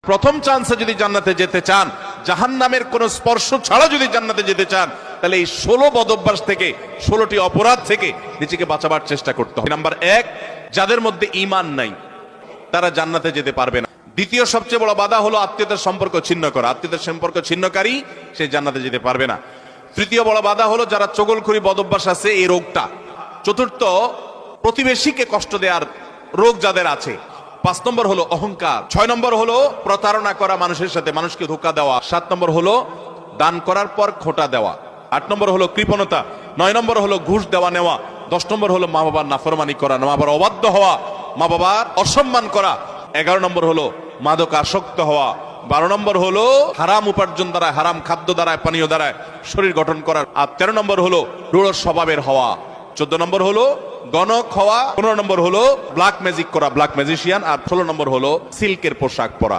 প্রথম চান্সে যদি জান্নাতে যেতে চান, জাহান্নামের কোন স্পর্শ ছাড়া যদি জান্নাতে যেতে চান, তাহলে এই 16 বদঅভ্যাস থেকে, 16টি অপরাধ থেকে নিজেকে বাঁচাবার চেষ্টা করতে হবে। নাম্বার 1, যাদের মধ্যে ঈমান নাই তারা জান্নাতে যেতে পারবে না। দ্বিতীয় সবচেয়ে বড় বাধা হলো আত্মীয়তার সম্পর্ক ছিন্ন করা। আত্মীয়তার সম্পর্ক ছিন্নকারী সে জান্নাতে যেতে পারবে না। তৃতীয় বড় বাধা হলো যারা চগলখড়ি বদঅভ্যাস আছে, এই রোগটা। চতুর্থ, প্রতিবেশীকে কষ্ট দেওয়ার রোগ যাদের আছে। 5 নম্বর হলো অহংকার। 6 নম্বর হলো প্রতারণা করা, মানুষের সাথে মানুষকে ধোঁকা দেওয়া। 7 নম্বর হলো দান করার পর খোঁটা দেওয়া। 8 নম্বর হলো কৃপণতা। 9 নম্বর হলো ঘুষ দেওয়া নেওয়া। 10 নম্বর হলো মা বাবার নাফরমানি করা, মা বাবার অবাধ্য হওয়া, মা বাবার অসম্মান করা। 11 নম্বর হলো মাদক আসক্ত হওয়া। 12 নম্বর হলো হারাম উপার্জন দ্বারা, হারাম খাদ্য দ্বারা, পানীয় দ্বারা শরীর গঠন করা। আর 13 নম্বর হলো রূঢ় স্বভাবের হওয়া। 14 নম্বর হলো গণক হওয়া। 15 নম্বর হলো ব্ল্যাক ম্যাজিক করা, ব্ল্যাক ম্যাজিশিয়ান। আর 16 নম্বর হলো সিল্কের পোশাক পরা।